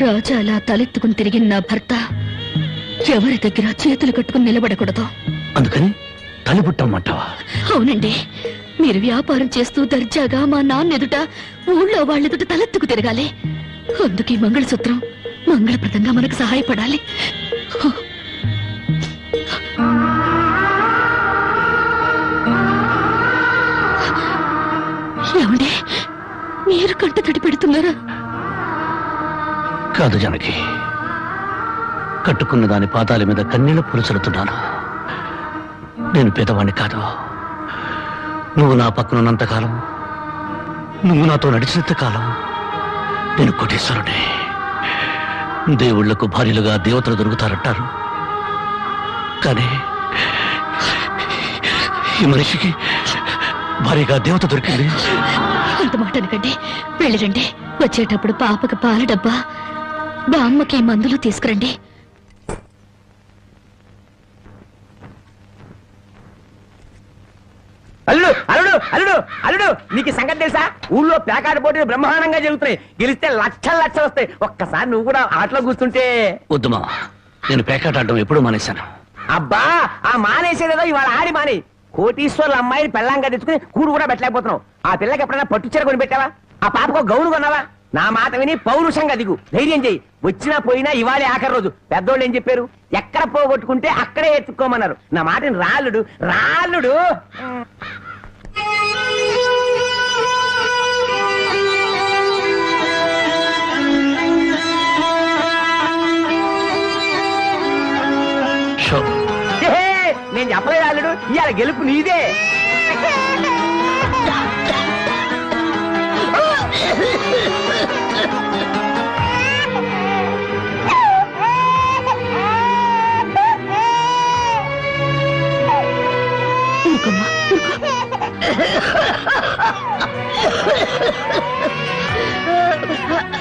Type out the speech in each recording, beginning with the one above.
రాజా అలా తలెత్తుకుని తిరిగిన నా భర్త ఎవరి దగ్గర చేతులు కట్టుకుని నిలబడకూడదు. అందుకని తలిపుట్టమ్మంటావా? అవునండి, మీరు వ్యాపారం చేస్తూ దర్జాగా మా నాన్న ఎదుట, ఊళ్ళో వాళ్ళెదుట తలెత్తుకు తిరగాలి. అందుకే మంగళసూత్రం మంగళప్రదంగా మనకు సహాయపడాలి. ఏమండి, మీరు కంట తడి పెడుతున్నారా? కాదు జానకి, కట్టుకున్న దాని పాదాల మీద కన్నీళ్లు పులుచలుతున్నాను. నేను పేదవాణ్ణి కాదు. నువ్వు నా పక్కనున్నంతకాలం, నువ్వు నాతో నడిచినంత కాలం నేను కోటీశ్వరుడే. దేవుళ్లకు భార్యలుగా దేవతలు దొరుకుతారంటారు, కానీ ఈ మనిషికి భార్యగా దేవత దొరికింది. అంత మాట అనకండి, వెళ్ళిరండి. వచ్చేటప్పుడు పాపకు పాల డబ్బా, బామ్మకి మందులు తీసుకురండి. అల్లుడు అల్లుడు అల్లుడు అల్లుడు, నీకు సంగతి తెలుసా? ఊళ్ళో ప్యాకాట పోటీలు బ్రహ్మాండంగా జరుగుతున్నాయి. గెలిస్తే లక్షలు లక్షలు వస్తాయి. ఒక్కసారి నువ్వు కూడా ఆటలో కూర్చుంటే. వద్దు మావా, నేను పేకాట ఆడడం ఎప్పుడు మానేశాను. అబ్బా, ఆ మానేసేదేదో ఇవాళ ఆడి మాని. కోటీశ్వర్ల అమ్మాయిని పెళ్ళంగా తెచ్చుకుని కూడు కూడా పెట్టలేకపోతున్నావు. ఆ పిల్లకి ఎప్పుడైనా పట్టుచీర కొని పెట్టావా? ఆ పాపకు గౌను కొన్నావా? నా మాట విని పౌరుషంగా దిగు, ధైర్యం చెయ్యి. వచ్చినా పోయినా ఇవాళే ఆఖరి రోజు. పెద్దోళ్ళు ఏం చెప్పారు? ఎక్కడ పోగొట్టుకుంటే అక్కడే ఎత్తుక్కోమన్నారు. నా మాటని రాళ్ళుడు రాళ్ళుడు. నేను చెప్పలేదు అల్లుడు, ఇవాళ గెలుపు నీదే.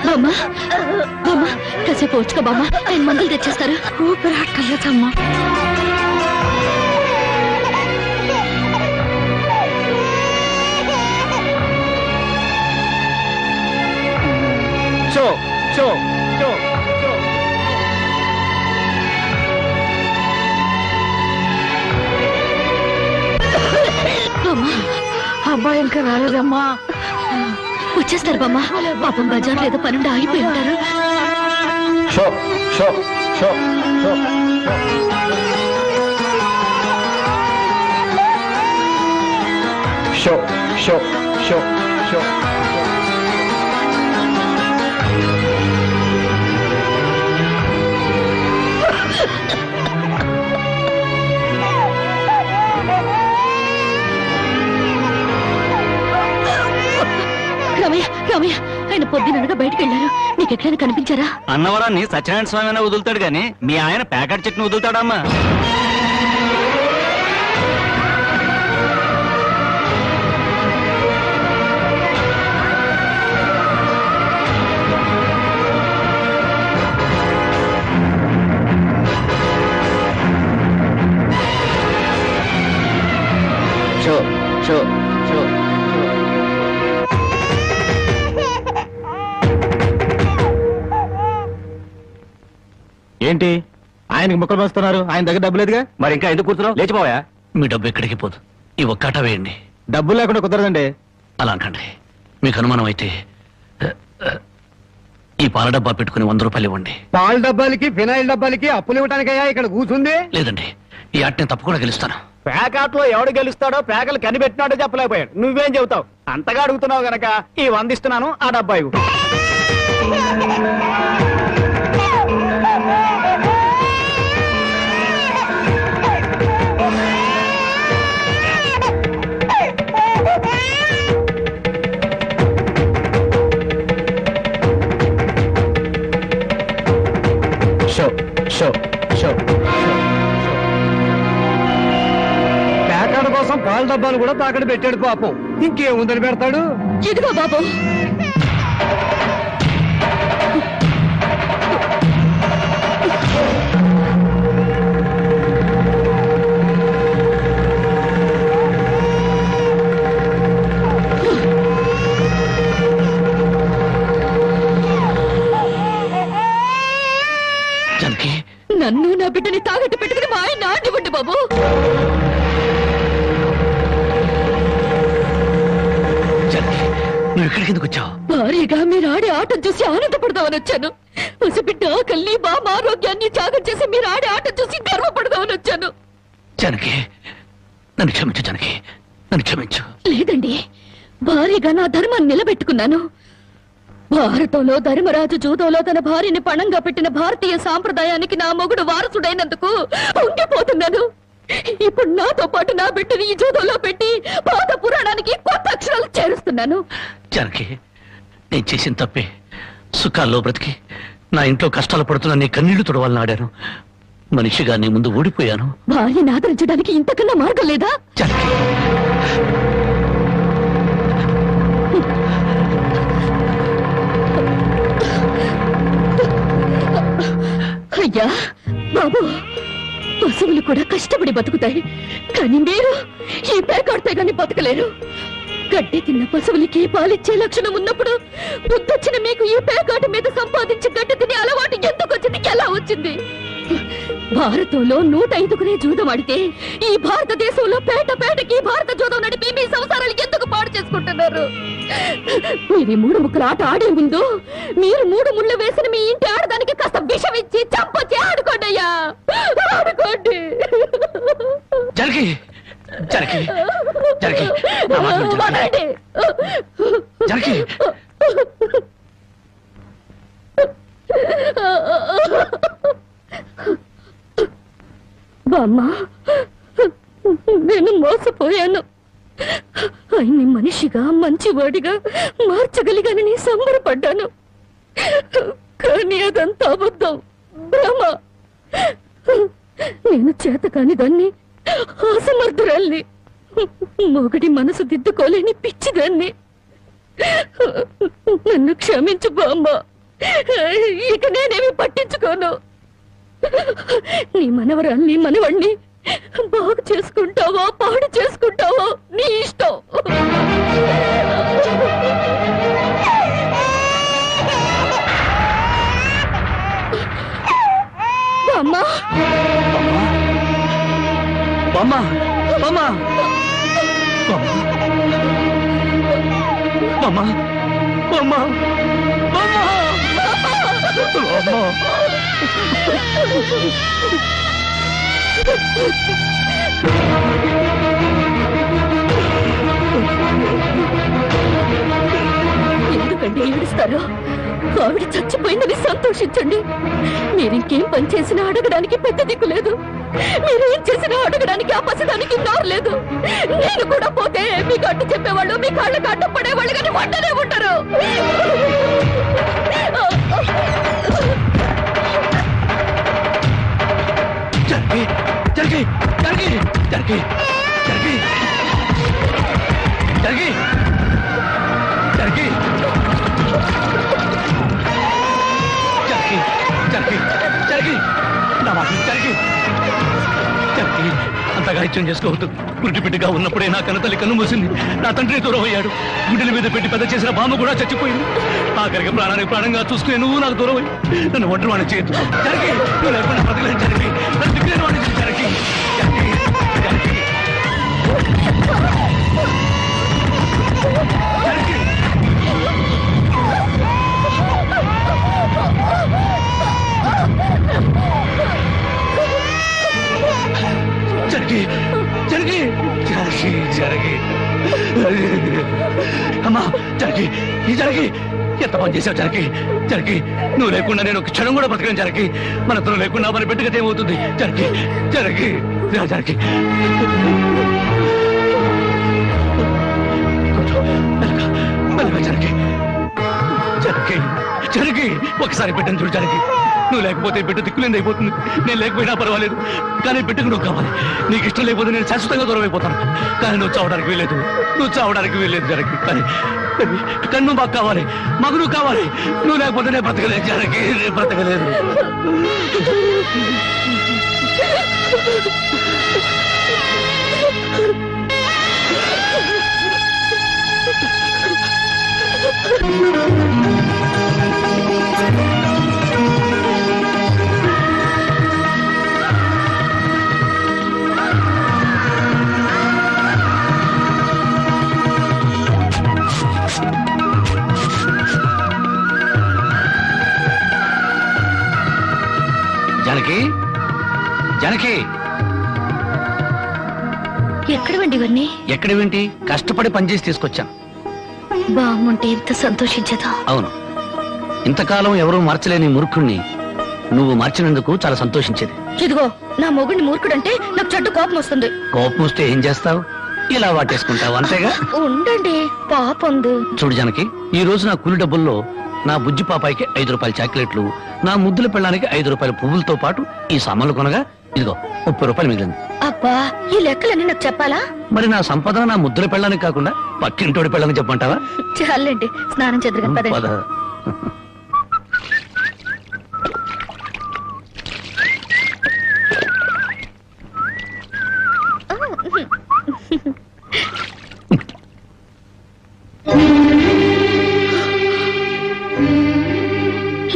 బామ్మ బామ్మ, కాసేపు వచ్చుకో బామ్మ, నేను మందులు తెచ్చేస్తారు. ఊపిరాటలేదమ్మా. షో షో షో షో. అబ్బాయి ఇంకా రాలేదమ్మా. వచ్చేస్తారు బామ్మ. పాపం బజార్లో ఏదో పనుండి ఆగిపోయి ఉంటారు. షో షో షో షో షో షో షో షో. రమయ్య రమయ్య, ఆయన పొద్దుననగా బయటకు వెళ్ళారు. నీకు ఎక్కడైనా కనిపించారా? అన్నవరాన్ని సత్యనారాయణ స్వామి అయినా వదులుతాడు గాని మీ ఆయన ప్యాకెట్ చెట్టును వదులుతాడమ్మా. షో షో షో. ఏంటి ఆయనకి ముక్కలు వస్తున్నారు? ఆయన దగ్గర డబ్బు లేదుగా, మరి ఇంకా ఎందుకు కూర్చున్నావు? లేచిపోయా. మీ డబ్బు ఎక్కడికి పోదు, ఈ ఒక్కట వేయండి. డబ్బులు లేకుండా కుదరదండి. అలా అంటండి. మీకు అనుమానం అయితే ఈ పాల డబ్బా పెట్టుకుని 100 రూపాయలు ఇవ్వండి. పాల డబ్బాలకి ఫినాయిల్ డబ్బాలకి అప్పులు ఇవ్వడానికయ్యా ఇక్కడ కూర్చుంది? లేదండి, ఈ ఆట నేను తప్పకుండా గెలుస్తాను. ప్యాకాట్ లో ఎవడు గెలుస్తాడో ప్యాకలు కనిపెట్టినాడో చెప్పలేకపోయాడు. నువ్వేం చెబుతావు? అంతగా అడుగుతున్నావు గనక ఈ 100 ఇస్తున్నాను, ఆ డబ్బా ఇవ్వు. ప్యాకాడ కోసం పాల డబ్బాలు కూడా తాకడ పెట్టాడు పాపం. ఇంకేముందని పెడతాడు? ఇదిగో బాబు. నన్ను నా బిడ్డని తాగట్టు పెట్టుకుని మా ఆయన ఆడివ్వండి బాబు. నువ్వు ఇక్కడికి ఎందుకు వచ్చావు? భారీగా మీరు ఆడే ఆటం చూసి ఆనందపడదామని వచ్చాను. పసిబిడ్డ ఆకల్ని బామ ఆరోగ్యాన్ని త్యాగం చేసి మీరు ఆడే ఆటం చూసి గర్వపడదామని వచ్చాను. జానకి, నన్ను క్షమించు జానకి, నన్ను క్షమించు. లేదండి, భారీగా నా ధర్మాన్ని నిలబెట్టుకున్నాను. భారతంలో ధర్మరాజు జూదంలో తన భార్యని పణంగా పెట్టిన భారతీయ సాంప్రదాయానికి నా మొగుడు వారసుడైనందుకు ఉండిపోతున్నాను. ఇప్పుడు నాతో పాటు నా బిడ్డని ఈ జూదంలో పెట్టి పాత పురాణానికి కొత్త అక్షరాలు చేరుస్తున్నాను. జానకి, నేను చేసిన తప్పే. సుఖాల్లో బ్రతికి నా ఇంట్లో కష్టాలు పడుతున్నా నీ కన్నీళ్లు తుడవాలని ఆడాను. మనిషిగా నీ ముందు ఓడిపోయాను. భార్యని ఆదరించడానికి ఇంతకన్నా మార్గం లేదా? జానకి, అయ్యా బాబు, పశువులు కూడా కష్టపడి బతుకుతాయి, కానీ మీరు ఈ పేకాడితే గాని బతకలేరు. గడ్డి తిన్న పశువులకి పాలిచ్చే లక్షణం ఉన్నప్పుడు బుద్ధొచ్చిన మీకు ఈ పేకాట మీద సంపాదించి గడ్డి తినే అలవాటు ఎందుకు వచ్చింది, ఎలా వచ్చింది? భారతంలో 105 జూదం ఆడితే ఈ భారతదేశంలో పేట పేటకి భారత జూదం నడిపి మీ సంసారాలు ఎందుకు పాడు చేసుకుంటున్నారు? మీరు 3 ముక్కల ఆట ఆడే ముందు మీరు 3 ముళ్ళు వేసిన మీ ఇంటి ఆడదానికి కాస్త విషం ఇచ్చి చంపొచ్చి ఆడుకోండి అయ్యా, ఆడుకోండి. జానకి, జానకి, జానకి, వదలండి. జానకి, బామ్మ, నేను మోసపోయాను. ఆయన్ని మనిషిగా మంచివాడిగా మార్చగలిగానని సంబరపడ్డాను. కానీ అదంతా అబద్ధం, భ్రమ. నేను చేతకాని దాన్ని, అసమర్థురాల్ని, మొగడి మనసు దిద్దుకోలేని పిచ్చిదాన్ని. నన్ను క్షమించు బామ్మ, ఇక నేనేమి పట్టించుకోను. నీ మనవరాల్ని మనవణ్ణి బాగు చేసుకుంటావో పాడు చేసుకుంటావో నీ ఇష్టం. అమ్మా, బామ్మ, బామ్మ, బామ్మ, బామ్మ, బామ్మ, ఎందుకండి ఏడుస్తారు? ఆవిడ చచ్చిపోయిందని సంతోషించండి. మీరింకేం పని చేసినా అడగడానికి పెద్ద దిక్కు లేదు. మీరేం చేసినా అడగడానికి ఆ పసిదానికి నోరు లేదు. నేను కూడా పోతే మీకు అడ్డు చెప్పేవాళ్ళు, మీ కాళ్ళకి అడ్డు పడేవాళ్ళు కానీ వంటనే ఉంటారు. జనకి, జనకి, జనకి, జనకి, జనకి, జనకి, జనకి, జనకి, జనకి, నా మాట జనకి, జనకి, అంతగా ఇచ్చం చేసుకోవద్దు. పురిటి బిడ్డగా ఉన్నప్పుడే నా కన్నతల్లి కన్ను మూసింది. నా తండ్రి దూరం అయ్యాడు. గుండెల మీద పెట్టి పెద్ద చేసిన బామ్మ కూడా చచ్చిపోయింది. ఆఖరికి ప్రాణానికి ప్రాణంగా చూసుకునే నువ్వు నాకు దూరం అయ్యి నన్ను ఒంటరి వాడిని చేయొద్దు. జనకి, నువ్వు లేకుండా బ్రతకలేదు. జనకి, నన్ను దిక్కులేని వాడిని జనకి, జనకి, జనకి, జనకి, జనకి, జనకి, జనకి, అమ్మా, జనకి, ఈ జనకి, ఎంత పని చేశావు జనకి, జనకి, నువ్వు లేకుండా నేను ఒక క్షణం కూడా బ్రతకను జనకి. మనతో లేకుండా మన బిడ్డకి ఏమవుతుంది జనకి, జనకి, జనకి, మెల్లగా జనకి, జనకి, జనకి, ఒకసారి బిడ్డను చూడు జనకి. నువ్వు లేకపోతే బిడ్డ దిక్కులేంది అయిపోతుంది. నేను లేకపోయినా పర్వాలేదు, కానీ బిడ్డకు నువ్వు కావాలి. నీకు ఇష్టం లేకపోతే నేను శాశ్వతంగా దూరం అయిపోతాను. కానీ నువ్వు చావడానికి వీలేదు, నువ్వు చావడానికి వీలేదు జనకి. కానీ కన్ను మాకు కావాలి, మాకు నువ్వు కావాలి. నువ్వు లేకపోతే నేను బ్రతకలేదు జనకి, నేను బ్రతకలేదు. ఇవన్నీ? ఎక్కడేంటి, కష్టపడి పనిచేసి తీసుకొచ్చాను. బాగుంటే ఎంత సంతోషించదా? అవును, ఇంతకాలం ఎవరూ మార్చలేని మూర్ఖుణ్ణి నువ్వు మార్చినందుకు చాలా సంతోషించేది. ఇదిగో, నా మొగుడిని మూర్ఖుడంటే నాకు చెడ్డ కోపం వస్తుంది. కోపం వస్తే ఏం చేస్తావు? ఇలా వాటేసుకుంటావు, అంతేగా. ఉండండి, పాపందు. చూడు జానకి, ఈ రోజు నా కూలి డబ్బుల్లో నా బుజ్జి పాపాయికి 5 రూపాయల చాక్లెట్లు, నా ముద్దుల పెళ్ళానికి 5 రూపాయల పువ్వులతో పాటు ఈ సామాన్లు కొనగా ఇదిగో 30 రూపాయలు మిగిలింది. అబ్బా, ఈ లెక్కలన్నీ నాకు చెప్పాలా? మరి నా సంపద నా ముద్దుల పెళ్ళానికి కాకుండా పక్కింటోడి పెళ్ళానికి చెప్పమంటావా? చాలండి, స్నానం చేద్దరు పదండి. పద.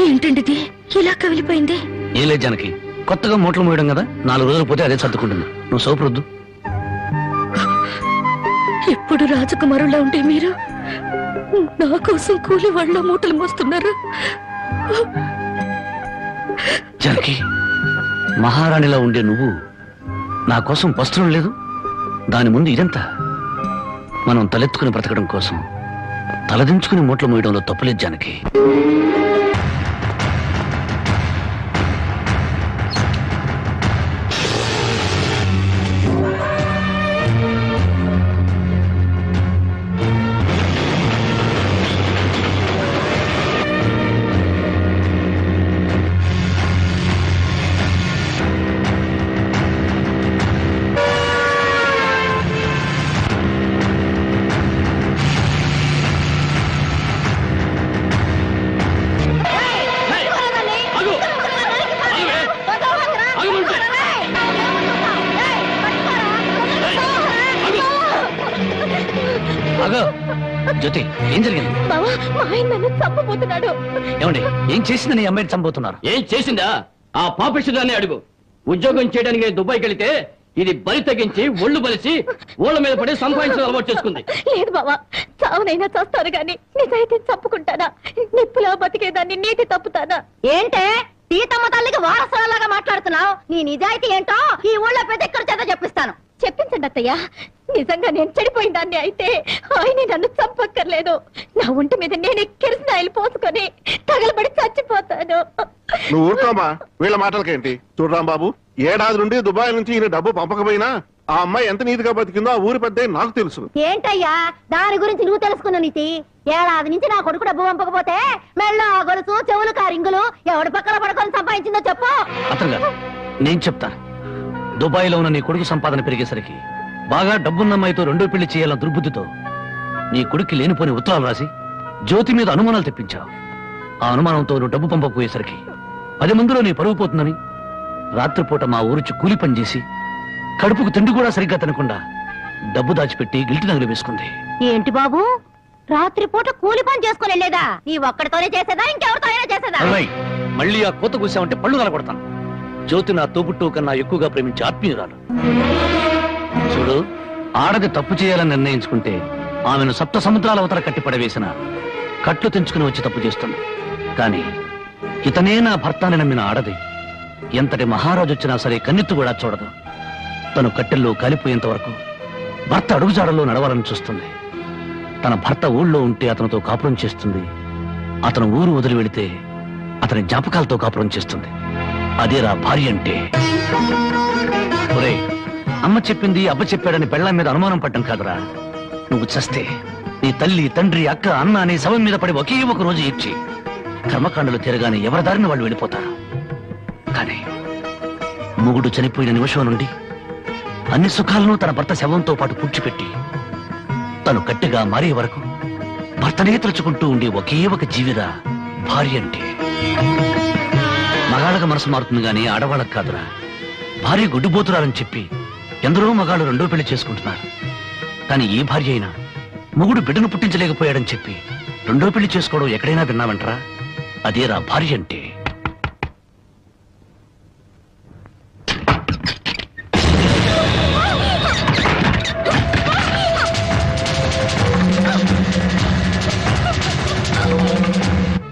ఏంటండి ఇలా కవిలిపోయింది? ఏ లేదు జానకి, కొత్తగా మూటలు మోయడం కదా, 4 రోజులు పోతే అదే సర్దుకుంటుంది. నువ్వు సోపు రుద్దు. ఇప్పుడు రాజకుమారులా ఉంటే మీరు నా కోసం కూలి వాళ్ళ మూటలు మోస్తున్నారు. జానకి, మహారాణిలా ఉండే నువ్వు నా కోసం వస్త్రం లేదు, దాని ముందు ఇదంతా. మనం తలెత్తుకుని బ్రతకడం కోసం తలదించుకుని మూటలు మోయడంలో తప్పులేదు జానకి. జ్యోతి, ఏం జరిగింది? బావా, మా ఆయన నన్ను చంపబోతున్నాడు. ఏమండి, ఏం చేసిందని అమ్మాయిని చంపబోతున్నారు? ఏం చేసిందా? ఆ పాపిష్టిదాన్ని అడుగు. ఉద్యోగం చేయడానికి దుబాయ్కి వెళితే ఇది బలి తగ్గించి ఒళ్ళు బలిసి ఓళ్ళ మీద పడి సంపాదించడం అలవాటు చేసుకుంది. లేదు బావా, చావునైనా చేస్తారు గాని నిజాయితీ చంపుకుంటానా? నిప్పులా బతికేదాన్ని నీటి తప్పుతానా? ఏంటే సీతమ్మ తల్లికి వారసులాగా మాట్లాడుతున్నావు? నీ నిజాయితీ ఏంటో ఈ ఊళ్ళో పెద్ద ఎక్కడ చేత చెప్పిస్తాను. చెప్పించండి అత్తయ్య. నిజంగా నేను చెడిపోయిన దాన్ని అయితే ఆయన నన్ను చంపక్కర్లేదు. నా ఒంటి మీద నేనే కిరసనాయిలు పోసుకొని తగలబడి చచ్చిపోతాను. నువ్వు ఊరుకోమా, వీళ్ళ మాటలకేంటి? చూడరాం బాబు, ఏడాది నుండి దుబాయ్ నుంచి ఈయన డబ్బు పంపకపోయినా ఆ అమ్మాయి ఎంత నీతిగా బతికిందో ఆ ఊరి పెద్ద నాకు తెలుసు. ఏంటయ్యా దాని గురించి నువ్వు తెలుసుకున్న నీతి? ఏడాది నుంచి నా కొడుకు డబ్బు పంపకపోతే మెళ్ళ గొలుసు చెవులు కారింగులు ఎవడి పక్కన పడుకొని సంపాదించిందో చెప్పు. అతను నేను చెప్తాను. దుబాయ్ లో ఉన్న నీ కొడుకు సంపాదన పెరిగేసరికి బాగా డబ్బున్న అమ్మాయితో 2వ పెళ్లి చేయాలన్న దుర్బుద్ధితో నీ కొడుక్కి లేనిపోని ఉత్తరాలు రాసి జ్యోతి మీద అనుమానాలు తెప్పించావు. ఆ అనుమానంతో నువ్వు డబ్బు పంపకపోయేసరికి 10 మందిలో నీ పరువు పోతుందని రాత్రిపూట మా ఊరుచి కూలి పని చేసి కడుపుకు తిండి కూడా సరిగ్గా తినకుండా డబ్బు దాచిపెట్టి గిల్టి నగలు వేసుకుంది. ఏంటి బాబు, రాత్రిపూట కూలి పని చేసుకుని వెళ్ళేదా? నీ ఒక్కడితోనే చేసేదా, ఇంకెవరితో అయినా చేసేదా? మళ్ళీ ఆ కోత కూసావంటే పళ్ళు నలగొడతాను. జ్యోతి నా తోబుట్టు కన్నా ఎక్కువగా ప్రేమించే ఆత్మీయురాలు. చూడు, ఆడది తప్పు చేయాలని నిర్ణయించుకుంటే ఆమెను 7 సముద్రాల అవతల కట్టి పడవేసిన కట్లు తెంచుకుని వచ్చి తప్పు చేస్తుంది. కానీ ఇతనే నా భర్తాన్ని నమ్మిన ఆడది ఎంతటి మహారాజు వచ్చినా సరే కన్నెత్తు కూడా చూడదు. తను కట్టెల్లో కాలిపోయేంత వరకు భర్త అడుగుజాడల్లో నడవాలని చూస్తుంది. తన భర్త ఊళ్ళో ఉంటే అతనితో కాపురం చేస్తుంది. అతను ఊరు వదిలి వెళితే అతని జ్ఞాపకాలతో కాపురం చేస్తుంది. అదేరా భార్య అంటే. ఒరే, అమ్మ చెప్పింది అబ్బ చెప్పాడని పెళ్ళాం మీద అనుమానం పడ్డం కాదురా. నువ్వు చస్తే నీ తల్లి, తండ్రి, అక్క, అన్న అనే శవం మీద పడి ఒకే ఒక రోజు ఏడ్చి కర్మకాండలు తిరగానే ఎవరి దారిని వాళ్ళు వెళ్ళిపోతారు. కానీ మొగుడు చనిపోయిన నిమిషం నుండి అన్ని సుఖాలను తన భర్త శవంతో పాటు పూడ్చిపెట్టి తను గట్టిగా మారే వరకు భర్తనే తలుచుకుంటూ ఉండే ఒకే ఒక జీవిరా భార్య అంటే. మగాళ్ళకి మనసు మారుతుంది గానీ ఆడవాళ్ళకు కాదురా. భార్య గుడ్డుబోతురాలని చెప్పి ఎందరో మగాళ్ళు 2వ పెళ్లి చేసుకుంటున్నారు. కానీ ఏ భార్య అయినా మొగుడు బిడ్డను పుట్టించలేకపోయాడని చెప్పి 2వ పెళ్లి చేసుకోవడం ఎక్కడైనా విన్నావంటరా? అదేరా భార్య అంటే.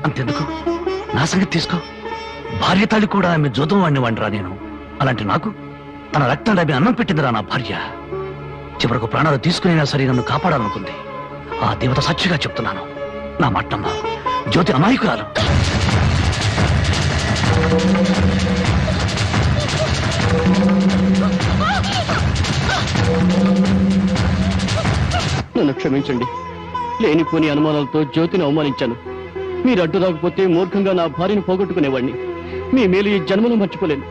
అంతెందుకు, నా సంగతి తీసుకో. భార్య తాళి కూడా ఆమె జోదం వాడిని వాడిరా నేను. అలాంటి నాకు తన రక్తం ఆమె అన్నం పెట్టిందిరా నా భార్య. చివరకు ప్రాణాలు తీసుకునేనా సరే నన్ను కాపాడాలనుకుంది. ఆ దేవత సాక్షిగా చెప్తున్నాను, నా మట్టమ్మ జ్యోతి అమాయకురాలు. నన్ను క్షమించండి. లేనిపోని అనుమానాలతో జ్యోతిని అవమానించాను. మీరు అడ్డు రాకపోతే మూర్ఖంగా నా భార్యను పోగొట్టుకునేవాడిని. మీ మేలు ఈ జన్మను మర్చిపోలేను.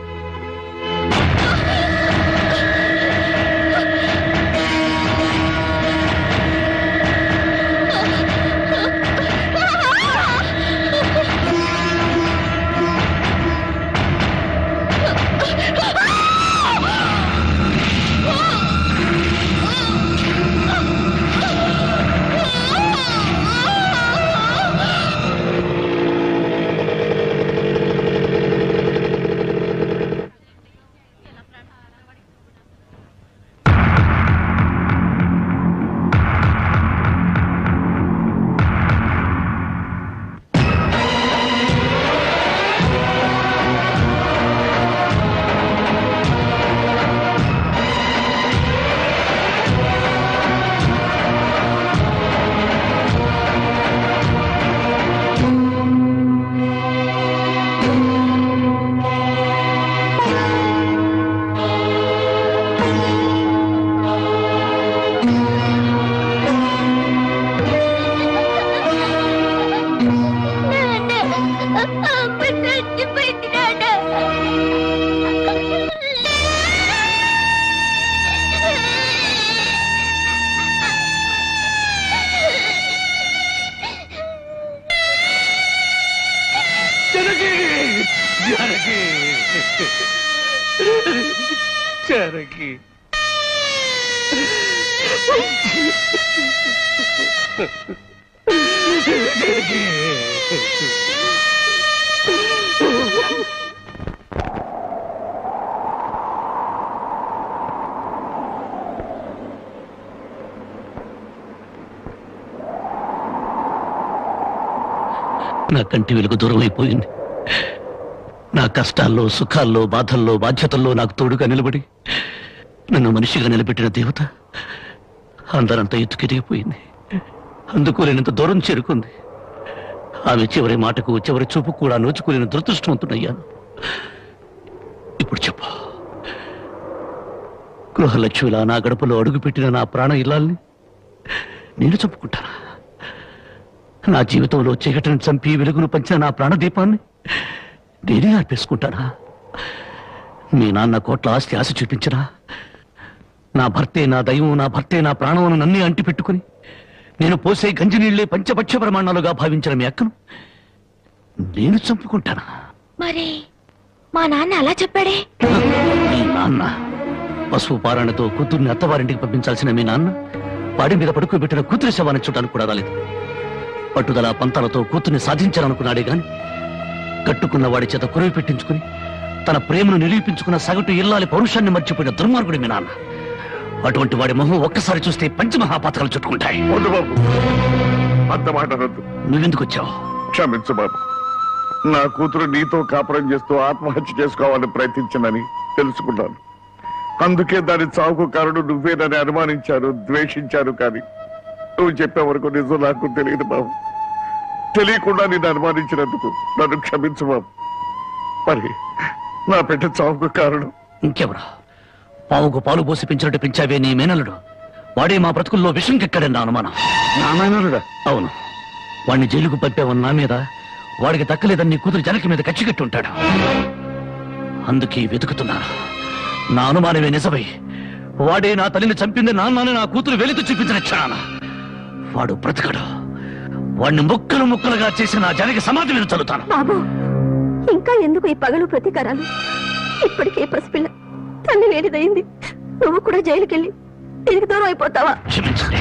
నా కంటి వెలుగు దూరం అయిపోయింది. నా కష్టాల్లో, సుఖాల్లో, బాధల్లో, బాధ్యతల్లో నాకు తోడుగా నిలబడి నన్ను మనిషిగా నిలబెట్టిన దేవత అందరంతా ఎత్తుకెదిగిపోయింది. అందుకోలేనంత దూరం చేరుకుంది. ఆమె చివరి మాటకు, చివరి చూపు కూడా నోచుకోలేని దురదృష్టవంతుడయ్యాను. ఇప్పుడు చెప్పు, గృహలక్ష్మిలా నా గడపలో అడుగుపెట్టిన నా ప్రాణ ఇల్లాల్ని నేను చంపుకుంటానా? నా జీవితంలో చీకటిని చంపి వెలుగును పంచిన నా ప్రాణదీపాన్ని నేనే ఆర్పేసుకుంటానా? మీ నాన్న కోట్ల ఆస్తి ఆశ చూపించినా, నా భర్తే నా దైవం, నా భర్తే నా ప్రాణమును నన్నే అంటి పెట్టుకుని నేను పోసే గంజినీళ్లే పంచపక్ష ప్రమాణాలుగా భావించిన మీ అక్కను నేను చంపుకుంటానా? మరి మా నాన్న అలా చెప్పాడే. మీ నాన్న పశువు పారాణతో కూతుర్ని అత్తవారింటికి పంపించాల్సిన మీ నాన్న వాడి మీద పడుకోబెట్టిన కూతురి శవాన్ని చూడడానికి కూడా రాలేదు. పట్టుదల పంతాలతో కూతుర్ని సాధించాలనుకున్నాడే గాని కట్టుకున్న వాడి చేత కురవి పెట్టించుకుని తన ప్రేమను నిరూపించుకున్న సగటు ఇల్లాలి పౌరుషాన్ని మర్చిపోయిన దుర్మార్గుడి మీ నాన్న. అటువంటి వాడి మొహం ఒక్కసారి చూస్తే పంచమహాపాతకాలు చుట్టుకుంటాయి. అంత మాట అనొద్దు. నువ్వెందుకు వచ్చావు? క్షమించు బాబు. నా కూతురు నీతో కాపురం చేస్తూ ఆత్మహత్య చేసుకోవాలని ప్రయత్నించిందని తెలుసుకున్నాను. అందుకే దాని చావుకు కారణం నువ్వేనని అనుమానించారు, ద్వేషించారు. కానీ నువ్వు చెప్పే వరకు నిజం నాకు తెలియదు బాబు. తెలియకుండా నిన్ను అనుమానించినందుకు నన్ను క్షమించు బాబు. మరి నా బిడ్డ చావుకు కారణం ఇంకెవరా? పావుకు పాలు పోసి పెంచినట్టు పెంచావే నీ మేనల్లుడు. వాడే మా బ్రతుకుల్లో విషం కెక్కడని నా అనుమానం. నా మేనల్లుడా? అవును. వాడిని జైలుకు పంపావని నా మీద, వాడికి దక్కలేదని నీ కూతురు జనకి మీద కచ్చికట్టి ఉంటాడు. అందుకే వెతుకుతున్నాను. నా అనుమానమే నిజమై వాడే నా తల్లిని చంపింది నాన్నని నా కూతురు వెలితో చూపించిన క్షణాన వాడు బ్రతకడు. వాడిని ముక్కలు ముక్కలుగా చేసి నా జనకి సమాధి మీద చల్లుతాను. బాబు, ఇంకా ఎందుకు ఈ పగలు ప్రతీకారాలు? ఇప్పటికే పసిపిల్ల తల్లి లేనిదయింది. నువ్వు కూడా జైలుకెళ్ళి తిరిగి దూరం అయిపోతావా? క్షమించండి.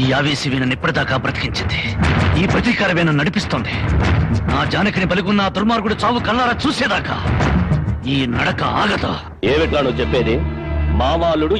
ఈ ఆవేశమే నన్ను ఇప్పటిదాకా బ్రతికించింది. ఈ ప్రతీకారమే నన్ను నడిపిస్తోంది. నా జానకిని బలిగున్న ఆ దుర్మార్గుడు చావు కళ్ళారా చూసేదాకా ఈ నడక ఆగదు. ఏమిట్లా నువ్వు చెప్పేది? మావాలుడు